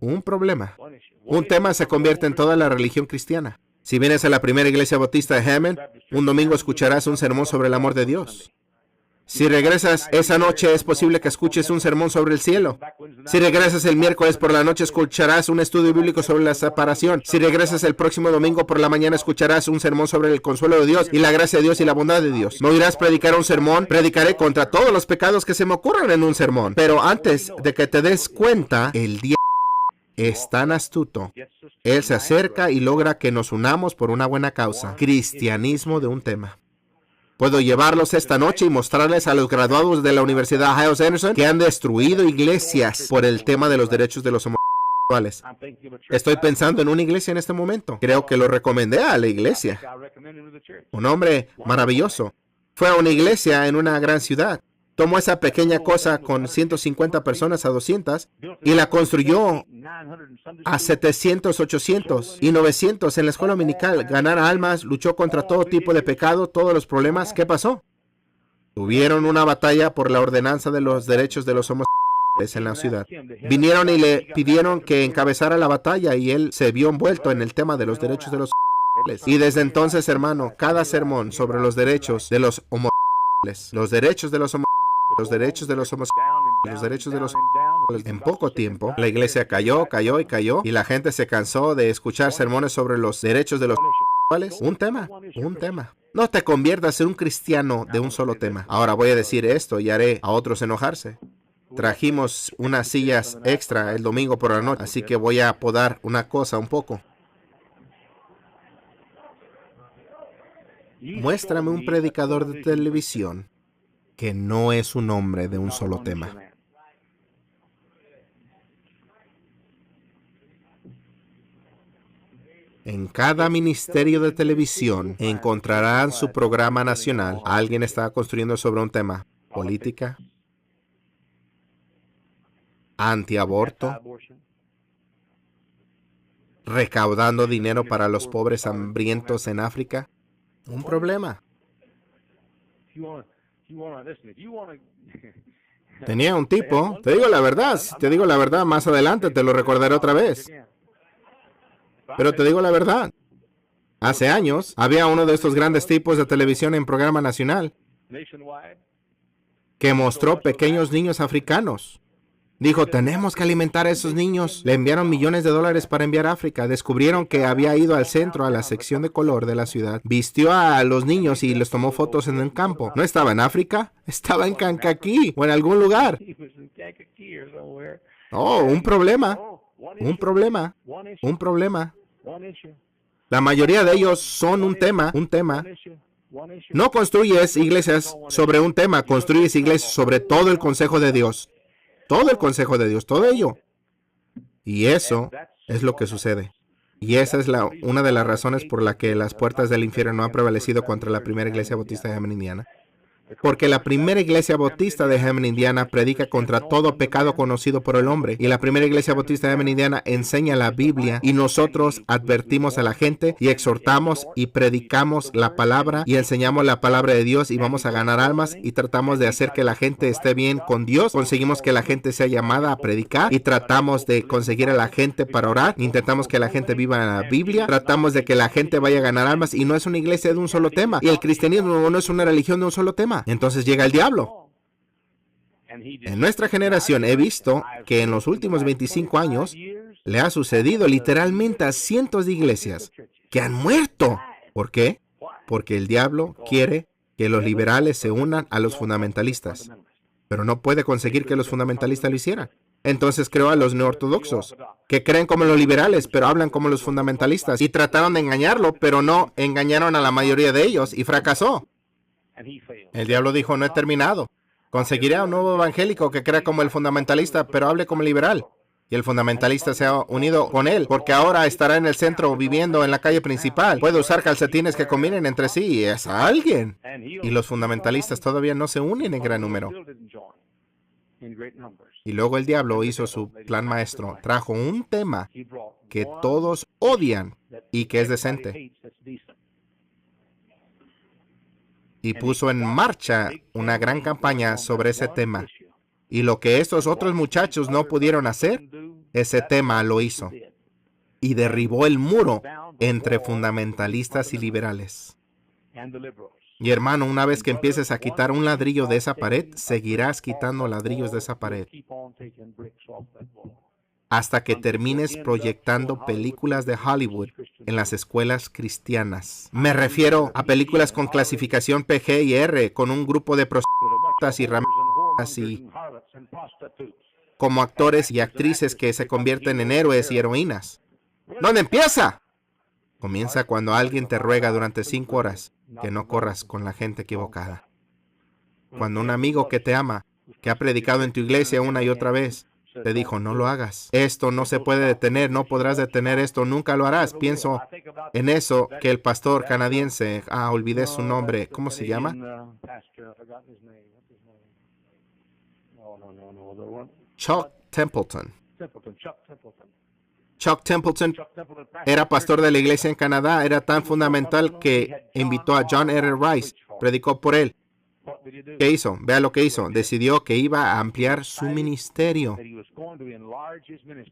Un tema se convierte en toda la religión cristiana. Si vienes a la primera iglesia bautista de Hammond, un domingo escucharás un sermón sobre el amor de Dios. Si regresas esa noche, es posible que escuches un sermón sobre el cielo. Si regresas el miércoles por la noche, escucharás un estudio bíblico sobre la separación. Si regresas el próximo domingo por la mañana, escucharás un sermón sobre el consuelo de Dios y la gracia de Dios y la bondad de Dios. ¿Me oirás predicar un sermón? Predicaré contra todos los pecados que se me ocurran en un sermón. Pero antes de que te des cuenta, el diablo es tan astuto. Él se acerca y logra que nos unamos por una buena causa. Cristianismo de un tema. Puedo llevarlos esta noche y mostrarles a los graduados de la Universidad Hyles Anderson que han destruido iglesias por el tema de los derechos de los homosexuales. Estoy pensando en una iglesia en este momento. Creo que lo recomendé a la iglesia. Un hombre maravilloso. Fue a una iglesia en una gran ciudad. Tomó esa pequeña cosa con 150 personas a 200 y la construyó a 700, 800 y 900 en la escuela dominical. Ganar almas, luchó contra todo tipo de pecado, todos los problemas. ¿Qué pasó? Tuvieron una batalla por la ordenanza de los derechos de los homosexuales en la ciudad. Vinieron y le pidieron que encabezara la batalla y él se vio envuelto en el tema de los derechos de los homosexuales. Y desde entonces, hermano, cada sermón sobre los derechos de los homosexuales, los derechos de los homosexuales, los derechos de los homosexuales, los derechos de los homosexuales. En poco tiempo, la iglesia cayó y la gente se cansó de escuchar sermones sobre los derechos de los homosexuales. Un tema. No te conviertas en un cristiano de un solo tema. Ahora voy a decir esto y haré a otros enojarse. Trajimos unas sillas extra el domingo por la noche, así que voy a podar una cosa un poco. Muéstrame un predicador de televisión que no es un hombre de un solo tema. En cada ministerio de televisión encontrarán su programa nacional. Alguien está construyendo sobre un tema. Política, antiaborto, recaudando dinero para los pobres hambrientos en África. Un problema. Tenía un tipo, te digo la verdad, si te digo la verdad, más adelante te lo recordaré otra vez. Pero te digo la verdad. Hace años, había uno de estos grandes tipos de televisión en programa nacional que mostró pequeños niños africanos. Dijo, tenemos que alimentar a esos niños. Le enviaron millones de dólares para enviar a África. Descubrieron que había ido al centro, a la sección de color de la ciudad. Vistió a los niños y les tomó fotos en el campo. ¿No estaba en África? Estaba en Kankakee o en algún lugar. Oh, un problema. La mayoría de ellos son un tema. No construyes iglesias sobre un tema, construyes iglesias sobre todo el consejo de Dios. Todo el consejo de Dios, todo ello. Y eso es lo que sucede. Y esa es una de las razones por la que las puertas del infierno no han prevalecido contra la primera iglesia bautista de Hammond, Indiana. Porque la primera iglesia bautista de Hammond, Indiana, predica contra todo pecado conocido por el hombre. Y la primera iglesia bautista de Hammond, Indiana, enseña la Biblia. Y nosotros advertimos a la gente y exhortamos y predicamos la palabra y enseñamos la palabra de Dios y vamos a ganar almas y tratamos de hacer que la gente esté bien con Dios. Conseguimos que la gente sea llamada a predicar y tratamos de conseguir a la gente para orar. Intentamos que la gente viva en la Biblia. Tratamos de que la gente vaya a ganar almas y no es una iglesia de un solo tema. Y el cristianismo no es una religión de un solo tema. Entonces llega el diablo. En nuestra generación he visto que en los últimos 25 años le ha sucedido literalmente a cientos de iglesias que han muerto. ¿Por qué? Porque el diablo quiere que los liberales se unan a los fundamentalistas, pero no puede conseguir que los fundamentalistas lo hicieran. Entonces creó a los neoortodoxos, que creen como los liberales, pero hablan como los fundamentalistas, y trataron de engañarlo, pero no engañaron a la mayoría de ellos, y fracasó. El diablo dijo, no he terminado. Conseguiré a un nuevo evangélico que crea como el fundamentalista, pero hable como liberal. Y el fundamentalista se ha unido con él, porque ahora estará en el centro viviendo en la calle principal. Puede usar calcetines que combinen entre sí, y es alguien. Y los fundamentalistas todavía no se unen en gran número. Y luego el diablo hizo su plan maestro. Trajo un tema que todos odian y que es decente. Y puso en marcha una gran campaña sobre ese tema. Y lo que estos otros muchachos no pudieron hacer, ese tema lo hizo. Y derribó el muro entre fundamentalistas y liberales. Y hermano, una vez que empieces a quitar un ladrillo de esa pared, seguirás quitando ladrillos de esa pared. Hasta que termines proyectando películas de Hollywood en las escuelas cristianas. Me refiero a películas con clasificación PG y R, con un grupo de prostitutas y rameras y como actores y actrices que se convierten en héroes y heroínas. ¿Dónde empieza? Comienza cuando alguien te ruega durante 5 horas que no corras con la gente equivocada. Cuando un amigo que te ama, que ha predicado en tu iglesia una y otra vez, te dijo, no lo hagas. Esto no se puede detener, no podrás detener esto, nunca lo harás. Pienso en eso que el pastor canadiense, olvidé su nombre, ¿cómo se llama? Chuck Templeton. Chuck Templeton era pastor de la iglesia en Canadá, era tan fundamental que invitó a John R. Rice, predicó por él. ¿Qué hizo? Vea lo que hizo. Decidió que iba a ampliar su ministerio.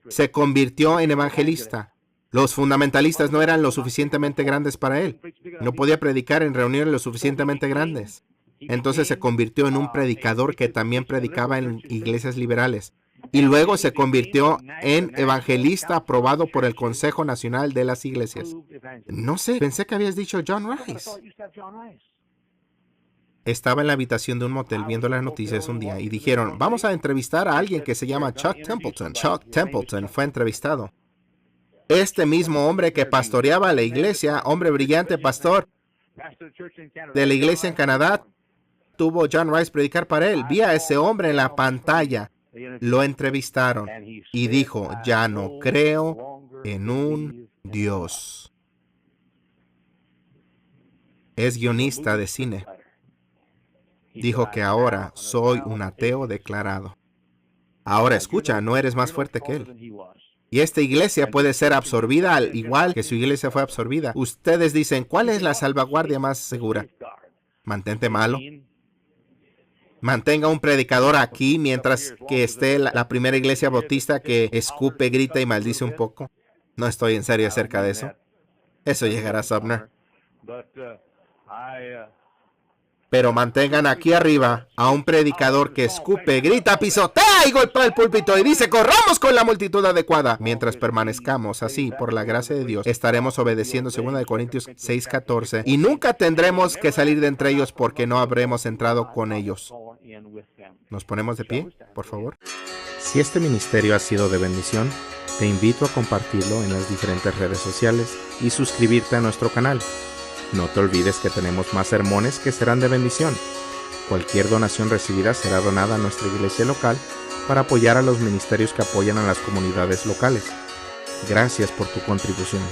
Se convirtió en evangelista. Los fundamentalistas no eran lo suficientemente grandes para él. No podía predicar en reuniones lo suficientemente grandes. Entonces se convirtió en un predicador que también predicaba en iglesias liberales. Y luego se convirtió en evangelista aprobado por el Consejo Nacional de las Iglesias. No sé, pensé que habías dicho John Rice. Estaba en la habitación de un motel viendo las noticias un día y dijeron, vamos a entrevistar a alguien que se llama Chuck Templeton. Chuck Templeton fue entrevistado. Este mismo hombre que pastoreaba la iglesia, hombre brillante, pastor de la iglesia en Canadá, tuvo John Rice predicar para él. Vi a ese hombre en la pantalla. Lo entrevistaron y dijo, ya no creo en un Dios. Es guionista de cine. Dijo que ahora soy un ateo declarado. Ahora escucha, no eres más fuerte que él. Y esta iglesia puede ser absorbida al igual que su iglesia fue absorbida. Ustedes dicen, ¿cuál es la salvaguardia más segura? Mantente malo. Mantenga un predicador aquí mientras que esté la primera iglesia bautista que escupe, grita y maldice un poco. No estoy en serio acerca de eso. Eso llegará, Sumner. Pero mantengan aquí arriba a un predicador que escupe, grita, pisotea y golpea el púlpito y dice, corramos con la multitud adecuada. Mientras permanezcamos así, por la gracia de Dios, estaremos obedeciendo 2 Corintios 6:14 y nunca tendremos que salir de entre ellos porque no habremos entrado con ellos. ¿Nos ponemos de pie, por favor? Si este ministerio ha sido de bendición, te invito a compartirlo en las diferentes redes sociales y suscribirte a nuestro canal. No te olvides que tenemos más sermones que serán de bendición. Cualquier donación recibida será donada a nuestra iglesia local para apoyar a los ministerios que apoyan a las comunidades locales. Gracias por tu contribución.